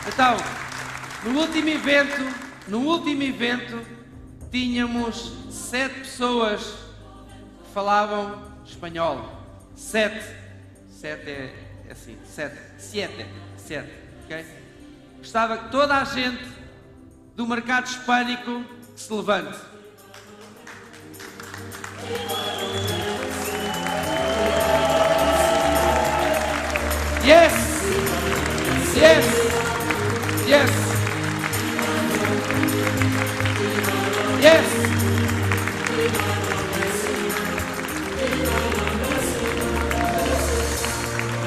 Então, no último evento, tínhamos 7 pessoas que falavam espanhol. 7 é assim, 7, ok? Gostava que toda a gente do mercado hispânico se levante. Yes! Yes! Yes! Yes!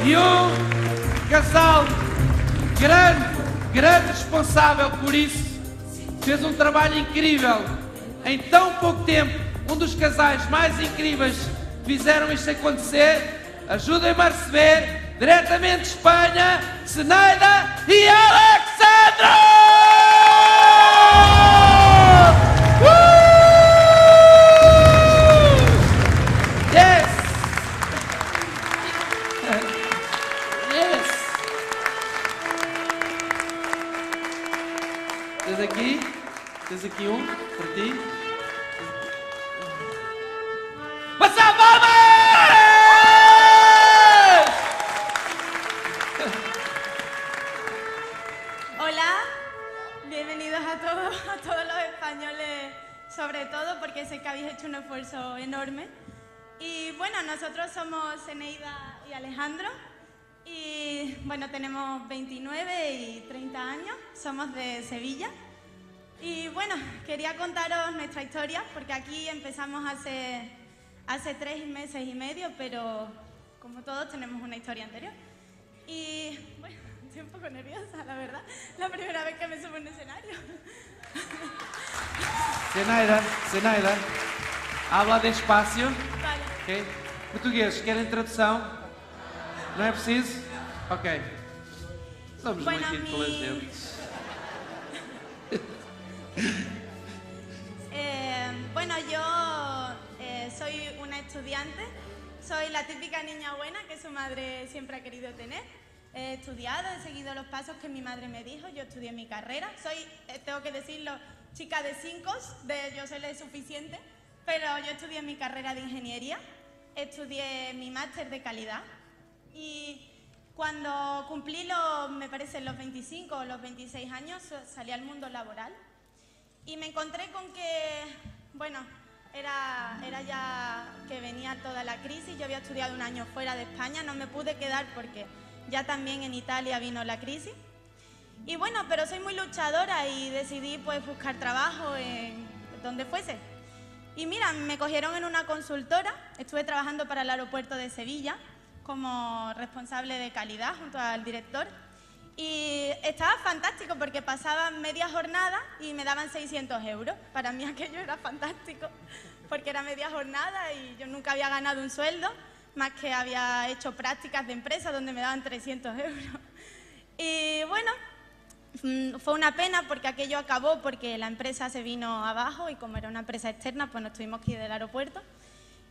E um casal grande responsável por isso, fez um trabalho incrível. Em tão pouco tempo, um dos casais mais incríveis que fizeram isto acontecer. Ajudem-me a receber, diretamente de Espanha, Zenaida e Alexandro! Yes! Yes! Tens aqui um, para ti. Passa, vamos! Hola, bienvenidos a todos los españoles, sobre todo porque sé que habéis hecho un esfuerzo enorme. Y bueno, nosotros somos Zenaida y Alejandro y bueno, tenemos 29 y 30 años, somos de Sevilla. Y bueno, quería contaros nuestra historia porque aquí empezamos hace 3 meses y medio, pero como todos tenemos una historia anterior. Y bueno, estoy un poco nerviosa, la verdad. La primera vez que me subo a un escenario. Zenaida, habla despacio. Vale. Ok? Português, querem tradução? Não é preciso? Ok. Somos Bueno, muito inteligentes. Bueno, yo soy una estudiante, soy la típica niña buena que su madre siempre ha querido tener. He estudiado, he seguido los pasos que mi madre me dijo, yo estudié mi carrera. Soy, tengo que decirlo, chica de 5, de yo sé es suficiente, pero yo estudié mi carrera de ingeniería, estudié mi máster de calidad y cuando cumplí me parece los 25 o los 26 años salí al mundo laboral. Y me encontré con que, bueno, era ya que venía toda la crisis. Yo había estudiado un año fuera de España, no me pude quedar porque ya también en Italia vino la crisis. Y bueno, pero soy muy luchadora y decidí pues buscar trabajo en donde fuese. Y mira, me cogieron en una consultora, estuve trabajando para el aeropuerto de Sevilla como responsable de calidad junto al director. Y estaba fantástico porque pasaba media jornada y me daban 600 euros. Para mí aquello era fantástico porque era media jornada y yo nunca había ganado un sueldo, más que había hecho prácticas de empresa donde me daban 300 euros. Y bueno, fue una pena porque aquello acabó porque la empresa se vino abajo y como era una empresa externa, pues nos tuvimos que ir del aeropuerto.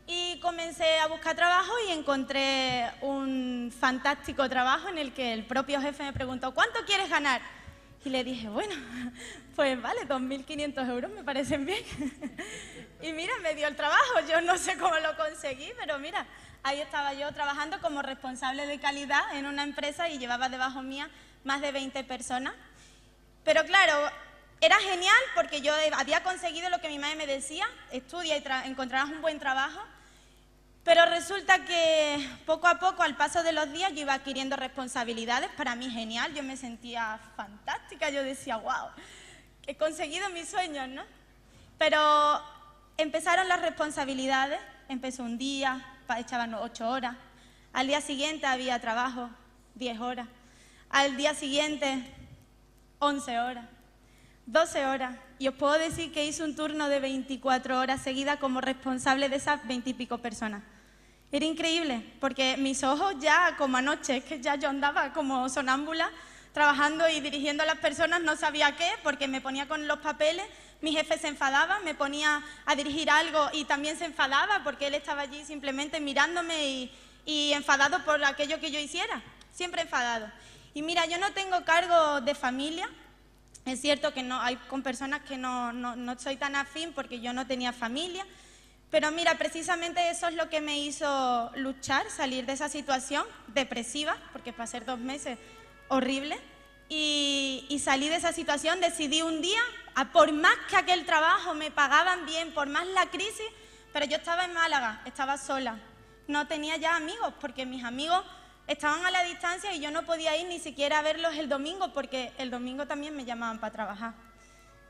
Y comencé a buscar trabajo y encontré un fantástico trabajo en el que el propio jefe me preguntó ¿cuánto quieres ganar? Y le dije, bueno, pues vale, 2.500 euros me parecen bien. Y mira, me dio el trabajo, yo no sé cómo lo conseguí, pero mira, ahí estaba yo trabajando como responsable de calidad en una empresa y llevaba debajo mía más de 20 personas. Pero claro, era genial porque yo había conseguido lo que mi madre me decía, estudia y encontrarás un buen trabajo. Pero resulta que poco a poco, al paso de los días, yo iba adquiriendo responsabilidades. Para mí genial, yo me sentía fantástica, yo decía, wow, he conseguido mis sueños, ¿no? Pero empezaron las responsabilidades, empezó un día, echaban 8 horas, al día siguiente había trabajo, 10 horas, al día siguiente 11 horas, 12 horas. Y os puedo decir que hice un turno de 24 horas seguidas como responsable de esas 20 y pico personas. Era increíble, porque mis ojos ya, como anoche, es que ya yo andaba como sonámbula, trabajando y dirigiendo a las personas, no sabía qué, porque me ponía con los papeles, mi jefe se enfadaba, me ponía a dirigir algo y también se enfadaba, porque él estaba allí simplemente mirándome y enfadado por aquello que yo hiciera, siempre enfadado. Y mira, yo no tengo cargo de familia. Es cierto que no hay con personas que no soy tan afín porque yo no tenía familia. Pero mira, precisamente eso es lo que me hizo luchar, salir de esa situación depresiva, porque pasé 2 meses horrible. Y salí de esa situación, decidí un día, por más que aquel trabajo me pagaban bien, por más la crisis, pero yo estaba en Málaga, estaba sola, no tenía ya amigos, porque mis amigos estaban a la distancia y yo no podía ir ni siquiera a verlos el domingo, porque el domingo también me llamaban para trabajar.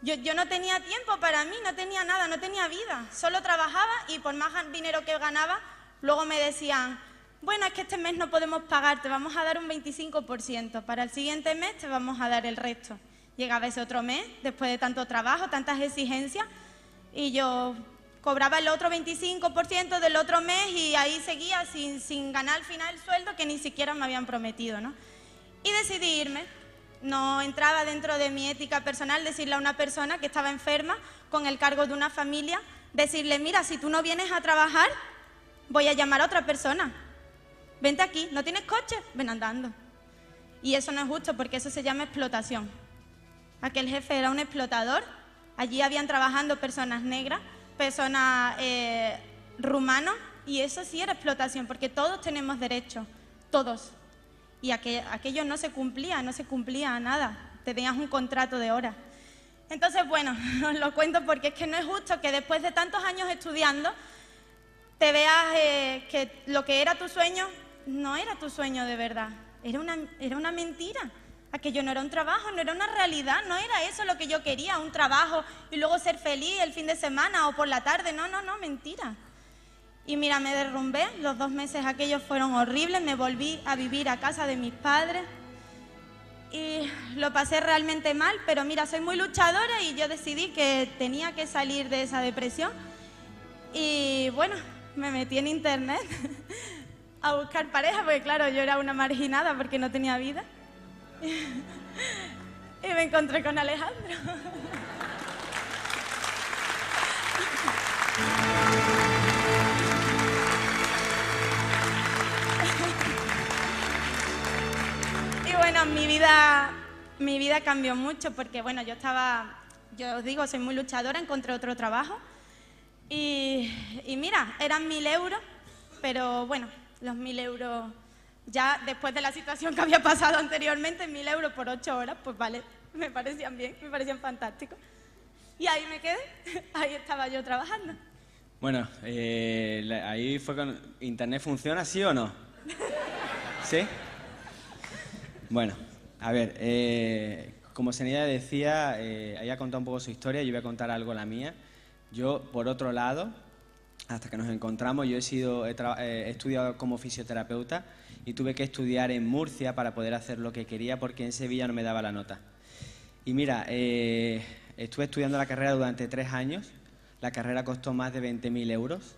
Yo no tenía tiempo para mí, no tenía nada, no tenía vida, solo trabajaba y por más dinero que ganaba, luego me decían, bueno, es que este mes no podemos pagar, te vamos a dar un 25%, para el siguiente mes te vamos a dar el resto. Llegaba ese otro mes, después de tanto trabajo, tantas exigencias, y yo cobraba el otro 25% del otro mes y ahí seguía sin ganar al final el sueldo que ni siquiera me habían prometido, ¿no? Y decidí irme. No entraba dentro de mi ética personal decirle a una persona que estaba enferma, con el cargo de una familia, decirle, mira, si tú no vienes a trabajar, voy a llamar a otra persona. Vente aquí, ¿no tienes coche? Ven andando. Y eso no es justo porque eso se llama explotación. Aquel jefe era un explotador, allí habían trabajando personas negras, personas rumanos, y eso sí era explotación, porque todos tenemos derechos, todos. Y aquello no se cumplía nada, tenías un contrato de horas. Entonces, bueno, os lo cuento porque es que no es justo que después de tantos años estudiando te veas que lo que era tu sueño no era tu sueño de verdad, era una mentira. Aquello no era un trabajo, no era una realidad, no era eso lo que yo quería, un trabajo y luego ser feliz el fin de semana o por la tarde, no, mentira. Y mira, me derrumbé, los 2 meses aquellos fueron horribles, me volví a vivir a casa de mis padres y lo pasé realmente mal, pero mira, soy muy luchadora y yo decidí que tenía que salir de esa depresión y bueno, me metí en internet a buscar pareja, porque claro, yo era una marginada porque no tenía vida. Y me encontré con Alejandro. Y bueno, mi vida cambió mucho porque bueno, yo os digo, soy muy luchadora, encontré otro trabajo y mira, eran 1.000 euros, pero bueno, los 1.000 euros, ya después de la situación que había pasado anteriormente, 1.000 euros por 8 horas, pues vale, me parecían bien, me parecían fantásticos. Y ahí me quedé, ahí estaba yo trabajando. Bueno, ahí fue con... ¿Internet funciona, sí o no? ¿Sí? Bueno, a ver, como Senida decía, ella ha contado un poco su historia, yo voy a contar algo la mía. Yo, por otro lado, hasta que nos encontramos, yo he estudiado como fisioterapeuta y tuve que estudiar en Murcia para poder hacer lo que quería porque en Sevilla no me daba la nota. Y mira, estuve estudiando la carrera durante 3 años, la carrera costó más de 20.000 euros.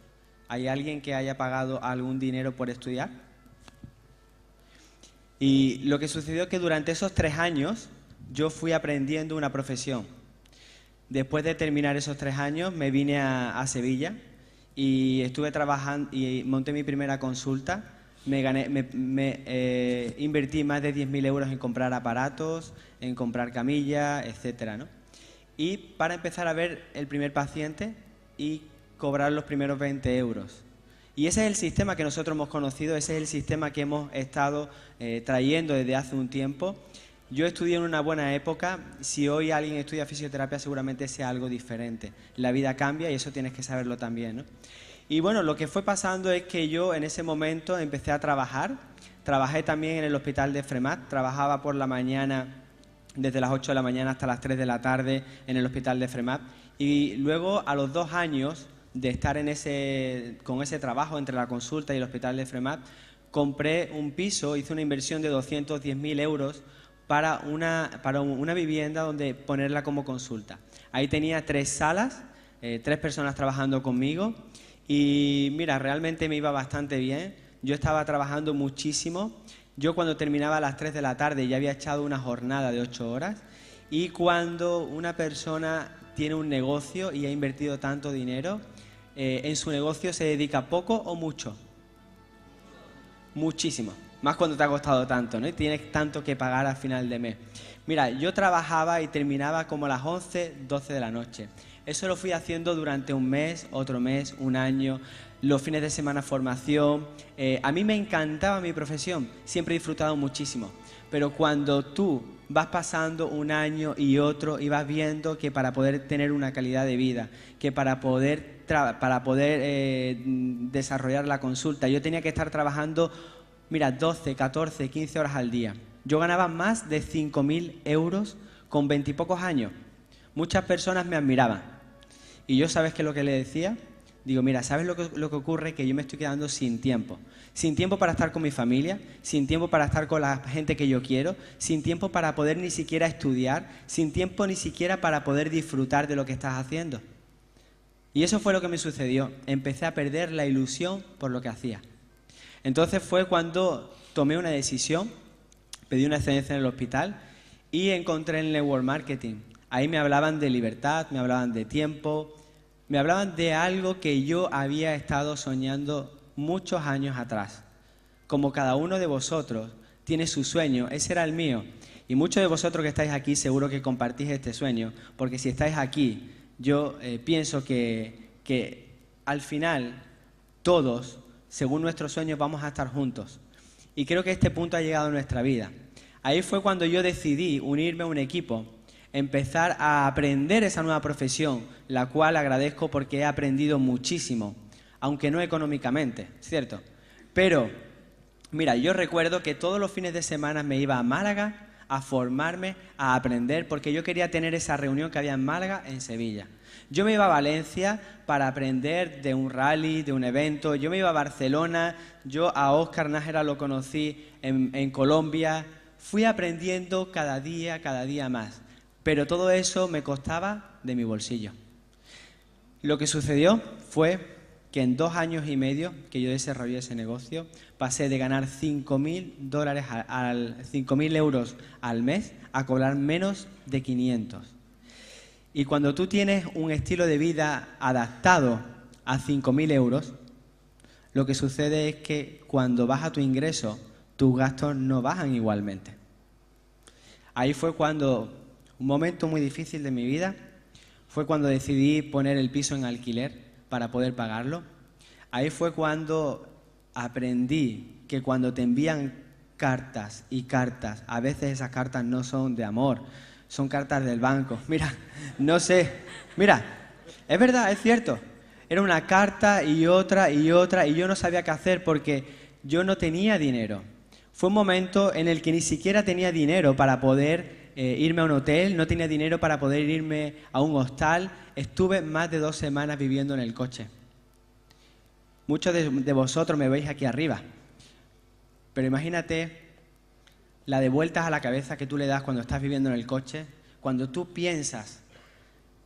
¿Hay alguien que haya pagado algún dinero por estudiar? Y lo que sucedió es que durante esos 3 años yo fui aprendiendo una profesión. Después de terminar esos 3 años me vine a Sevilla y estuve trabajando y monté mi primera consulta. Invertí más de 10.000 euros en comprar aparatos, en comprar camillas, etcétera, ¿no? Y para empezar a ver el primer paciente y cobrar los primeros 20 euros. Y ese es el sistema que nosotros hemos conocido, ese es el sistema que hemos estado trayendo desde hace un tiempo. Yo estudié en una buena época, si hoy alguien estudia fisioterapia seguramente sea algo diferente. La vida cambia y eso tienes que saberlo también, ¿no? Y bueno, lo que fue pasando es que yo en ese momento empecé a trabajar. Trabajé también en el hospital de FREMAT, trabajaba por la mañana, desde las 8 de la mañana hasta las 3 de la tarde en el hospital de FREMAT. Y luego, a los 2 años de estar con ese trabajo entre la consulta y el hospital de FREMAT, compré un piso, hice una inversión de 210.000 euros para una vivienda donde ponerla como consulta. Ahí tenía 3 salas, 3 personas trabajando conmigo y mira, realmente me iba bastante bien. Yo estaba trabajando muchísimo. Yo cuando terminaba a las 3 de la tarde ya había echado una jornada de 8 horas y cuando una persona tiene un negocio y ha invertido tanto dinero, en su negocio se dedica poco o mucho. Muchísimo. Más cuando te ha costado tanto, ¿no? Y tienes tanto que pagar al final de mes. Mira, yo trabajaba y terminaba como a las 11, 12 de la noche. Eso lo fui haciendo durante un mes, otro mes, un año, los fines de semana formación. A mí me encantaba mi profesión, siempre he disfrutado muchísimo. Pero cuando tú vas pasando un año y otro y vas viendo que para poder tener una calidad de vida, que para poder desarrollar la consulta, yo tenía que estar trabajando, mira, 12, 14, 15 horas al día. Yo ganaba más de 5.000 euros con 20 y pocos años. Muchas personas me admiraban. Y yo, ¿sabes qué es lo que le decía? Digo, mira, ¿sabes lo que ocurre? Que yo me estoy quedando sin tiempo. Sin tiempo para estar con mi familia, sin tiempo para estar con la gente que yo quiero, sin tiempo para poder ni siquiera estudiar, sin tiempo ni siquiera para poder disfrutar de lo que estás haciendo. Y eso fue lo que me sucedió. Empecé a perder la ilusión por lo que hacía. Entonces fue cuando tomé una decisión, pedí una excedencia en el hospital y encontré el network marketing. Ahí me hablaban de libertad, me hablaban de tiempo, me hablaban de algo que yo había estado soñando muchos años atrás. Como cada uno de vosotros tiene su sueño, ese era el mío. Y muchos de vosotros que estáis aquí seguro que compartís este sueño, porque si estáis aquí, yo pienso que al final todos, según nuestros sueños, vamos a estar juntos. Y creo que este punto ha llegado a nuestra vida. Ahí fue cuando yo decidí unirme a un equipo, empezar a aprender esa nueva profesión, la cual agradezco porque he aprendido muchísimo, aunque no económicamente, ¿cierto? Pero, mira, yo recuerdo que todos los fines de semana me iba a Málaga a formarme, a aprender, porque yo quería tener esa reunión que había en Málaga, en Sevilla. Yo me iba a Valencia para aprender de un rally, de un evento. Yo me iba a Barcelona, yo a Óscar Nájera lo conocí en Colombia. Fui aprendiendo cada día más. Pero todo eso me costaba de mi bolsillo. Lo que sucedió fue que en 2 años y medio que yo desarrollé ese negocio, pasé de ganar 5.000 euros al mes a cobrar menos de 500. Y cuando tú tienes un estilo de vida adaptado a 5.000 euros, lo que sucede es que cuando baja tu ingreso, tus gastos no bajan igualmente. Ahí fue cuando, un momento muy difícil de mi vida, fue cuando decidí poner el piso en alquiler para poder pagarlo. Ahí fue cuando aprendí que cuando te envían cartas y cartas, a veces esas cartas no son de amor, son cartas del banco. Mira, no sé, mira, es verdad, es cierto. Era una carta y otra y otra y yo no sabía qué hacer porque yo no tenía dinero. Fue un momento en el que ni siquiera tenía dinero para poder irme a un hotel, no tenía dinero para poder irme a un hostal. Estuve más de 2 semanas viviendo en el coche. Muchos de vosotros me veis aquí arriba, pero imagínate la de vueltas a la cabeza que tú le das cuando estás viviendo en el coche, cuando tú piensas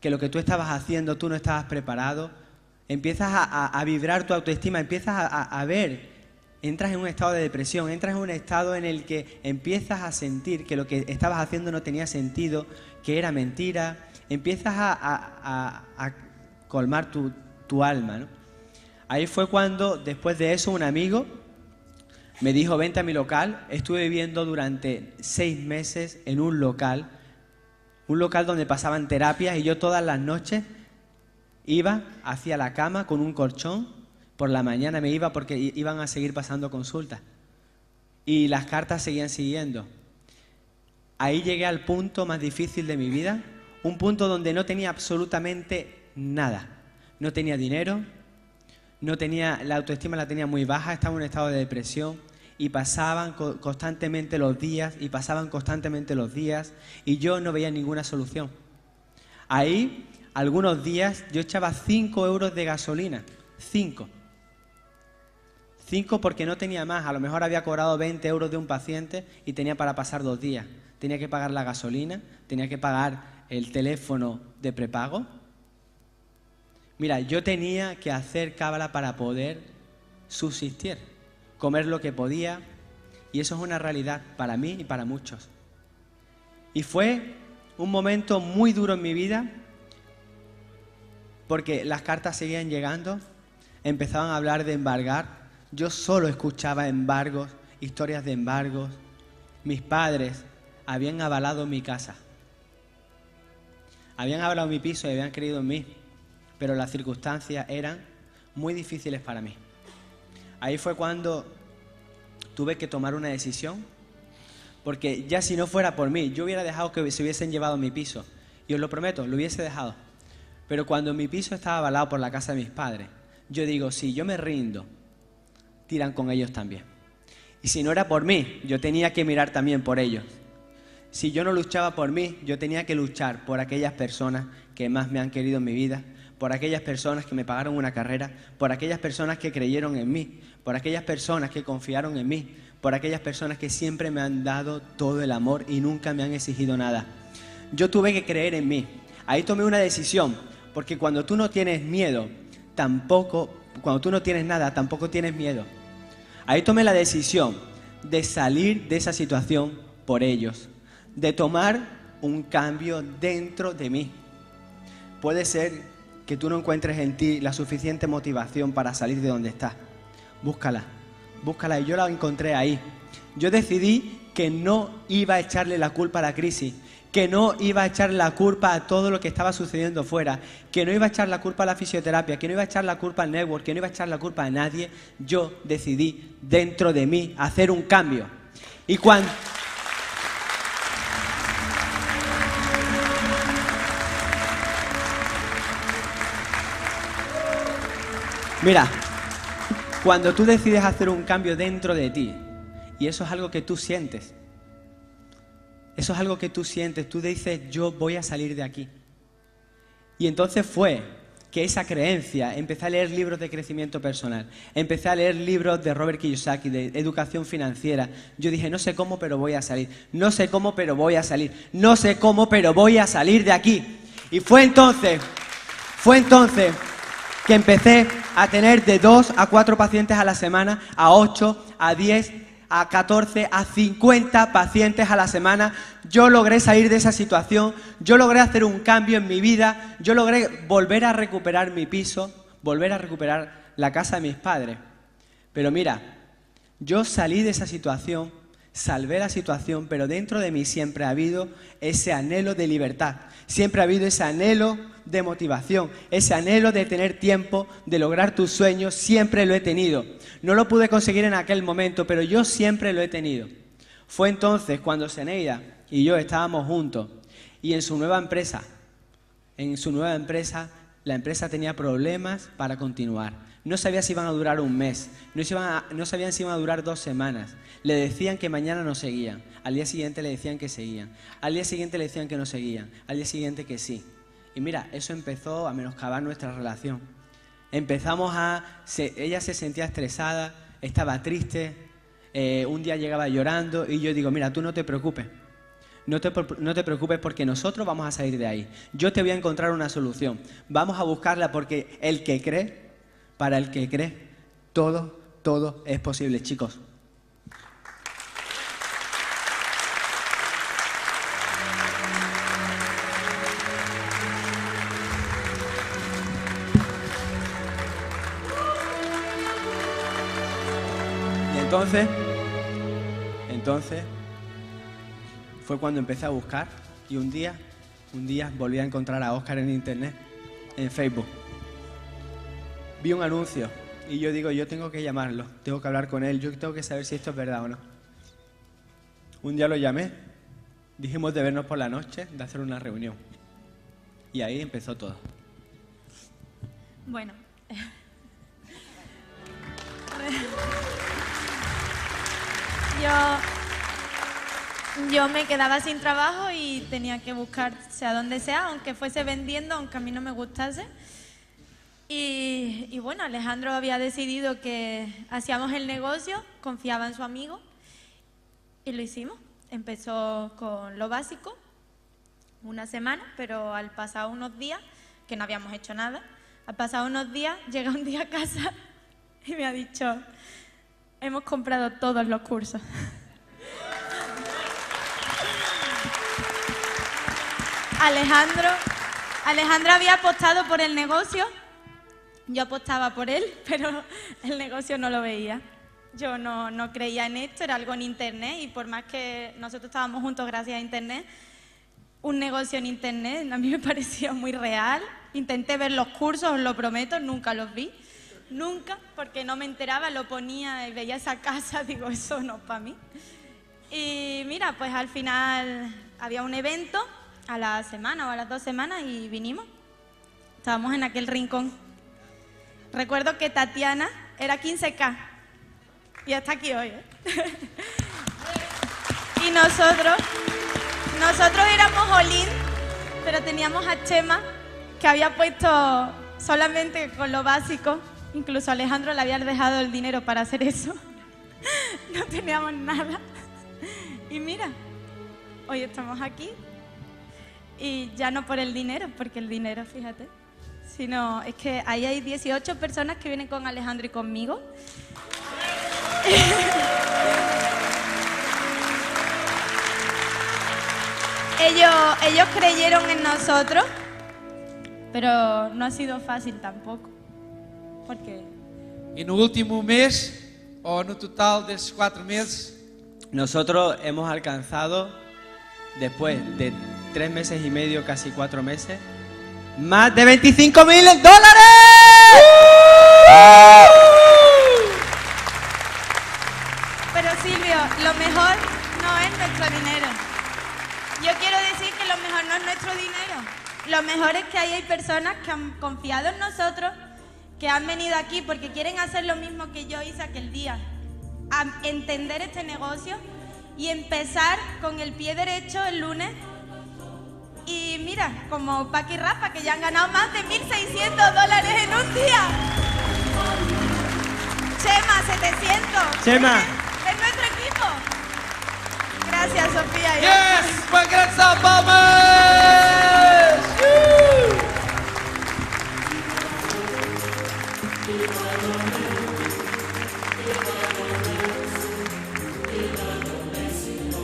que lo que tú estabas haciendo tú no estabas preparado, empiezas a vibrar tu autoestima, empiezas a ver, entras en un estado de depresión, entras en un estado en el que empiezas a sentir que lo que estabas haciendo no tenía sentido, que era mentira, empiezas a colmar tu alma, ¿no? Ahí fue cuando, después de eso, un amigo me dijo, vente a mi local. Estuve viviendo durante 6 meses en un local donde pasaban terapias y yo todas las noches iba hacia la cama con un colchón. Por la mañana me iba porque iban a seguir pasando consultas. Y las cartas seguían siguiendo. Ahí llegué al punto más difícil de mi vida, un punto donde no tenía absolutamente nada. No tenía dinero, la autoestima la tenía muy baja, estaba en un estado de depresión y pasaban constantemente los días y yo no veía ninguna solución. Ahí, algunos días, yo echaba 5 euros de gasolina. 5 porque no tenía más. A lo mejor había cobrado 20 euros de un paciente y tenía para pasar 2 días. Tenía que pagar la gasolina, tenía que pagar el teléfono de prepago. Mira, yo tenía que hacer cábala para poder subsistir, comer lo que podía, y eso es una realidad para mí y para muchos. Y fue un momento muy duro en mi vida, porque las cartas seguían llegando, empezaban a hablar de embargar, yo solo escuchaba embargos historias de embargos. Mis padres habían avalado mi casa. Habían avalado mi piso y habían creído en mí, pero las circunstancias eran muy difíciles para mí. Ahí fue cuando tuve que tomar una decisión, porque ya si no fuera por mí, yo hubiera dejado que se hubiesen llevado mi piso. Y os lo prometo, lo hubiese dejado. Pero cuando mi piso estaba avalado por la casa de mis padres, yo digo, si yo me rindo, tiran con ellos también. Y si no era por mí, yo tenía que mirar también por ellos. Si yo no luchaba por mí, yo tenía que luchar por aquellas personas que más me han querido en mi vida, por aquellas personas que me pagaron una carrera, por aquellas personas que creyeron en mí, por aquellas personas que confiaron en mí, por aquellas personas que siempre me han dado todo el amor y nunca me han exigido nada. Yo tuve que creer en mí. Ahí tomé una decisión, porque cuando tú no tienes miedo, cuando tú no tienes nada, tampoco tienes miedo. Ahí tomé la decisión de salir de esa situación por ellos, de tomar un cambio dentro de mí. Puede ser que tú no encuentres en ti la suficiente motivación para salir de donde estás. Búscala, búscala, y yo la encontré ahí. Yo decidí que no iba a echarle la culpa a la crisis, que no iba a echar la culpa a todo lo que estaba sucediendo fuera, que no iba a echar la culpa a la fisioterapia, que no iba a echar la culpa al network, que no iba a echar la culpa a nadie. Yo decidí dentro de mí hacer un cambio. Y cuando... Mira, cuando tú decides hacer un cambio dentro de ti, y eso es algo que tú sientes, eso es algo que tú sientes, tú dices, yo voy a salir de aquí. Y entonces fue que esa creencia, empecé a leer libros de crecimiento personal, empecé a leer libros de Robert Kiyosaki, de educación financiera. Yo dije, no sé cómo, pero voy a salir. No sé cómo, pero voy a salir. No sé cómo, pero voy a salir de aquí. Y fue entonces que empecé a tener de 2 a 4 pacientes a la semana, a 8, a 10, a 14, a 50 pacientes a la semana. Yo logré salir de esa situación, yo logré hacer un cambio en mi vida, yo logré volver a recuperar mi piso, volver a recuperar la casa de mis padres. Pero mira, yo salí de esa situación, salvé la situación, pero dentro de mí siempre ha habido ese anhelo de libertad, siempre ha habido ese anhelo de motivación, ese anhelo de tener tiempo, de lograr tus sueños, siempre lo he tenido. No lo pude conseguir en aquel momento, pero yo siempre lo he tenido. Fue entonces cuando Zeneida y yo estábamos juntos y en su nueva empresa, la empresa tenía problemas para continuar. No sabía si iban a durar un mes, no sabían si iban a durar 2 semanas. Le decían que mañana no seguían, al día siguiente le decían que seguían, al día siguiente le decían que no seguían, al día siguiente que sí. Y mira, eso empezó a menoscabar nuestra relación. Ella se sentía estresada, estaba triste, un día llegaba llorando y yo digo, mira, tú no te preocupes. No te preocupes porque nosotros vamos a salir de ahí. Yo te voy a encontrar una solución. Vamos a buscarla porque para el que cree, todo es posible, chicos. Entonces fue cuando empecé a buscar y un día volví a encontrar a Óscar en internet, en Facebook. Vi un anuncio y yo digo, yo tengo que llamarlo, tengo que hablar con él, yo tengo que saber si esto es verdad o no. Un día lo llamé, dijimos de vernos por la noche, de hacer una reunión. Y ahí empezó todo. Bueno. Yo me quedaba sin trabajo y tenía que buscar sea donde sea, aunque fuese vendiendo, aunque a mí no me gustase. Y bueno, Alejandro había decidido que hacíamos el negocio, confiaba en su amigo y lo hicimos. Empezó con lo básico, 1 semana, pero al pasar unos días, que no habíamos hecho nada, al pasar unos días, llega un día a casa y me ha dicho, hemos comprado todos los cursos. Alejandro había apostado por el negocio, yo apostaba por él, pero el negocio no lo veía. Yo no creía en esto, era algo en internet y por más que nosotros estábamos juntos gracias a internet, un negocio en internet a mí me parecía muy real. Intenté ver los cursos, os lo prometo, nunca los vi. Nunca, porque no me enteraba, lo ponía y veía esa casa, digo, eso no es para mí. Y mira, pues al final había un evento a la semana o a las 2 semanas y vinimos. Estábamos en aquel rincón. Recuerdo que Tatiana era 15K y está aquí hoy, ¿eh? Y nosotros éramos Olin, pero teníamos a Chema, que había puesto solamente con lo básico. Incluso a Alejandro le había dejado el dinero para hacer eso. No teníamos nada. Y mira, hoy estamos aquí. Y ya no por el dinero, porque el dinero, fíjate. Sino, es que ahí hay 18 personas que vienen con Alejandro y conmigo. Ellos creyeron en nosotros, pero no ha sido fácil tampoco. Porque... E no último mês, ou no total destes 4 meses, nosotros hemos alcanzado, después de 3 meses y medio, casi 4 meses, más de $25.000. Pero Silvio, lo mejor no es nuestro dinero. Yo quiero decir que lo mejor no es nuestro dinero. Lo mejor es que ahí hay personas que han confiado en nosotros, que han venido aquí porque quieren hacer lo mismo que yo hice aquel día, a entender este negocio y empezar con el pie derecho el lunes. Y mira, como Paqui y Rafa, que ya han ganado más de $1.600 en un día. Chema, 700. Chema. Es nuestro equipo. Gracias, Sofía. yes! Uma grande salva de palmas!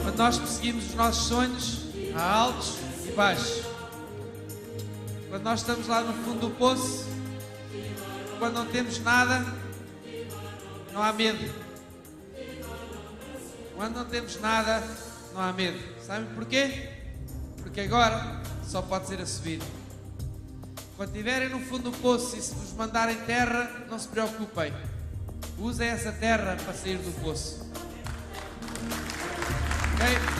Quando nós perseguimos os nossos sonhos, há altos e baixos. Quando nós estamos lá no fundo do poço, quando não temos nada, não há medo. Quando não temos nada, não há medo. Sabem porquê? Porque agora só pode ser a subir. Quando estiverem no fundo do poço e se vos mandarem terra, não se preocupem. Usem essa terra para sair do poço. Ok?